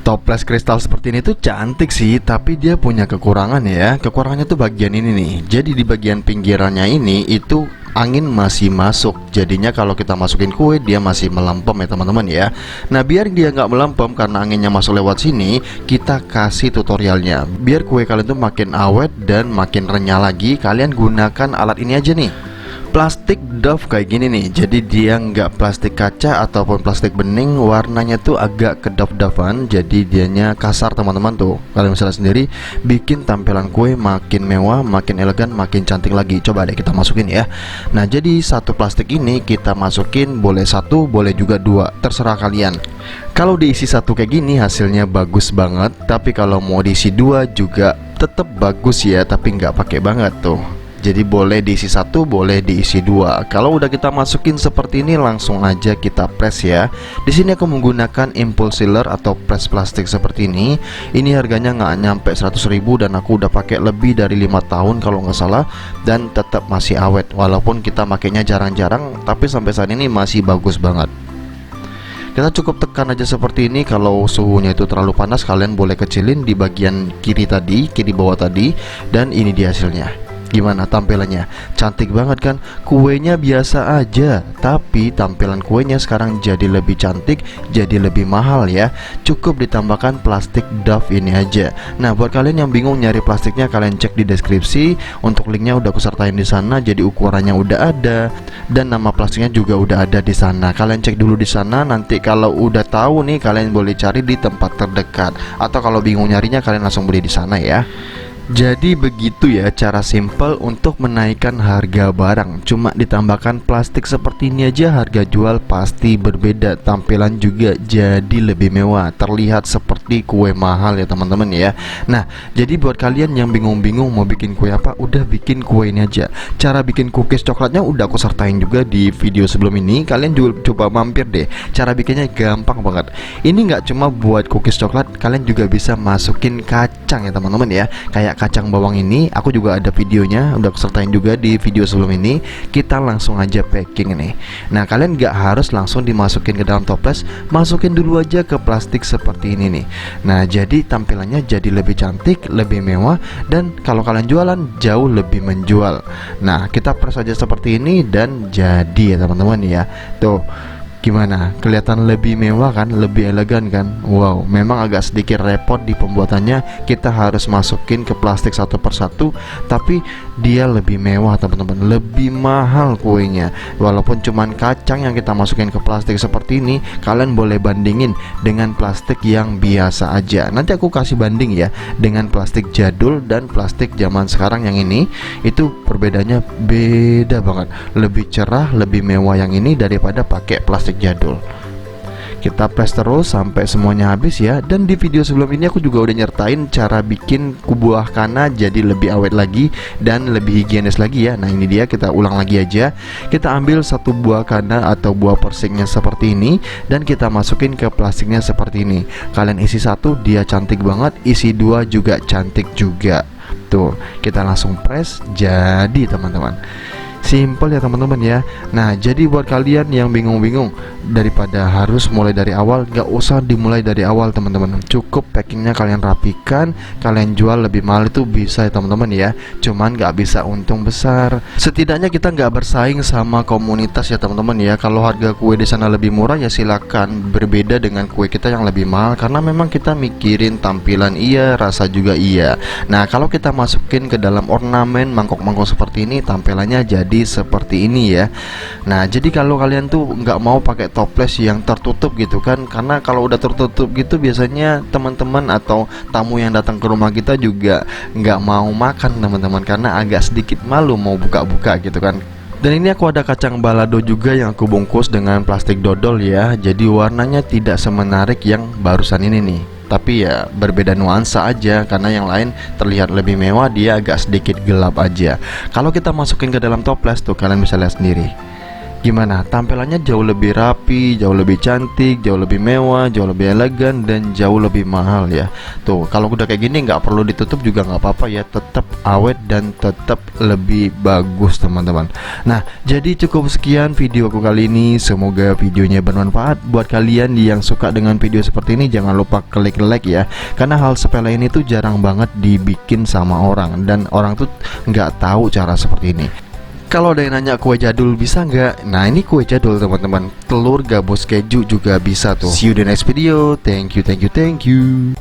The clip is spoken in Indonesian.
Toples kristal seperti ini tuh cantik sih, tapi dia punya kekurangan ya. Kekurangannya tuh bagian ini nih. Jadi di bagian pinggirannya ini itu angin masih masuk. Jadinya kalau kita masukin kue dia masih melempem ya teman-teman ya. Nah biar dia nggak melempem karena anginnya masuk lewat sini, kita kasih tutorialnya. Biar kue kalian tuh makin awet dan makin renyah lagi, kalian gunakan alat ini aja nih. Plastik doff kayak gini nih. Jadi dia nggak plastik kaca ataupun plastik bening, warnanya tuh agak kedap-dapan. Jadi dianya kasar teman-teman tuh. Kalian bisa lihat sendiri, bikin tampilan kue makin mewah, makin elegan, makin cantik lagi. Coba deh kita masukin ya. Nah jadi satu plastik ini kita masukin, boleh satu, boleh juga dua, terserah kalian. Kalau diisi satu kayak gini hasilnya bagus banget. Tapi kalau mau diisi dua juga tetap bagus ya, tapi nggak pakai banget tuh. Jadi boleh diisi satu, boleh diisi dua. Kalau udah kita masukin seperti ini, langsung aja kita press ya. Di sini aku menggunakan impulse sealer atau press plastik seperti ini. Ini harganya nggak nyampe 100.000 dan aku udah pakai lebih dari 5 tahun kalau nggak salah, dan tetap masih awet. Walaupun kita makainya jarang-jarang, tapi sampai saat ini masih bagus banget. Kita cukup tekan aja seperti ini. Kalau suhunya itu terlalu panas, kalian boleh kecilin di bagian kiri tadi, kiri bawah tadi. Dan ini dia hasilnya. Gimana tampilannya? Cantik banget kan? Kuenya biasa aja, tapi tampilan kuenya sekarang jadi lebih cantik, jadi lebih mahal ya. Cukup ditambahkan plastik doff ini aja. Nah buat kalian yang bingung nyari plastiknya, kalian cek di deskripsi. Untuk linknya udah aku sertain di sana. Jadi ukurannya udah ada dan nama plastiknya juga udah ada di sana. Kalian cek dulu di sana. Nanti kalau udah tahu nih, kalian boleh cari di tempat terdekat. Atau kalau bingung nyarinya, kalian langsung beli di sana ya. Jadi begitu ya cara simple untuk menaikkan harga barang. Cuma ditambahkan plastik seperti ini aja, harga jual pasti berbeda. Tampilan juga jadi lebih mewah, terlihat seperti kue mahal ya teman-teman ya. Nah jadi buat kalian yang bingung-bingung mau bikin kue apa, udah bikin kue ini aja. Cara bikin cookies coklatnya udah aku sertain juga di video sebelum ini. Kalian juga coba mampir deh. Cara bikinnya gampang banget. Ini nggak cuma buat cookies coklat, kalian juga bisa masukin kacang ya teman-teman ya. Kayak kacang bawang ini, aku juga ada videonya, udah aku sertain juga di video sebelum ini. Kita langsung aja packing nih. Nah kalian gak harus langsung dimasukin ke dalam toples, masukin dulu aja ke plastik seperti ini nih. Nah jadi tampilannya jadi lebih cantik, lebih mewah, dan kalau kalian jualan jauh lebih menjual. Nah kita press aja seperti ini dan jadi ya teman-teman ya. Tuh gimana? Kelihatan lebih mewah kan? Lebih elegan kan? Wow, memang agak sedikit repot di pembuatannya. Kita harus masukin ke plastik satu persatu, tapi dia lebih mewah teman-teman. Lebih mahal kuenya. Walaupun cuman kacang yang kita masukin ke plastik seperti ini, kalian boleh bandingin dengan plastik yang biasa aja. Nanti aku kasih banding ya dengan plastik jadul dan plastik zaman sekarang yang ini. Itu perbedaannya beda banget. Lebih cerah, lebih mewah yang ini daripada pakai plastik jadul. Kita press terus sampai semuanya habis ya. Dan di video sebelum ini aku juga udah nyertain cara bikin buah kana jadi lebih awet lagi dan lebih higienis lagi ya. Nah ini dia, kita ulang lagi aja. Kita ambil satu buah kana atau buah persiknya seperti ini, dan kita masukin ke plastiknya seperti ini. Kalian isi satu, dia cantik banget. Isi dua juga cantik juga. Tuh kita langsung press, jadi teman-teman. Simple ya teman-teman ya. Nah jadi buat kalian yang bingung-bingung, daripada harus mulai dari awal, gak usah dimulai dari awal teman-teman. Cukup packingnya kalian rapikan, kalian jual lebih mahal itu bisa ya teman-teman ya. Cuman gak bisa untung besar. Setidaknya kita gak bersaing sama komunitas ya teman-teman ya. Kalau harga kue di sana lebih murah ya silakan, berbeda dengan kue kita yang lebih mahal, karena memang kita mikirin tampilan iya, rasa juga iya. Nah kalau kita masukin ke dalam ornamen mangkok-mangkok seperti ini, tampilannya jadi seperti ini ya. Nah jadi kalau kalian tuh nggak mau pakai toples yang tertutup gitu kan, karena kalau udah tertutup gitu biasanya teman-teman atau tamu yang datang ke rumah kita juga nggak mau makan teman-teman, karena agak sedikit malu mau buka-buka gitu kan. Dan ini aku ada kacang balado juga yang aku bungkus dengan plastik dodol ya. Jadi warnanya tidak semenarik yang barusan ini nih, tapi ya berbeda nuansa aja, karena yang lain terlihat lebih mewah, dia agak sedikit gelap aja. Kalau kita masukin ke dalam toples tuh kalian bisa lihat sendiri. Gimana? Tampilannya jauh lebih rapi, jauh lebih cantik, jauh lebih mewah, jauh lebih elegan, dan jauh lebih mahal ya. Tuh, kalau udah kayak gini nggak perlu ditutup juga nggak apa-apa ya, tetap awet dan tetap lebih bagus teman-teman. Nah, jadi cukup sekian video aku kali ini. Semoga videonya bermanfaat buat kalian yang suka dengan video seperti ini. Jangan lupa klik like ya, karena hal sepele ini tuh jarang banget dibikin sama orang, dan orang tuh nggak tahu cara seperti ini. Kalau ada yang nanya kue jadul bisa nggak? Nah, ini kue jadul teman-teman. Telur gabus keju juga bisa tuh. See you the next video. Thank you, thank you, thank you.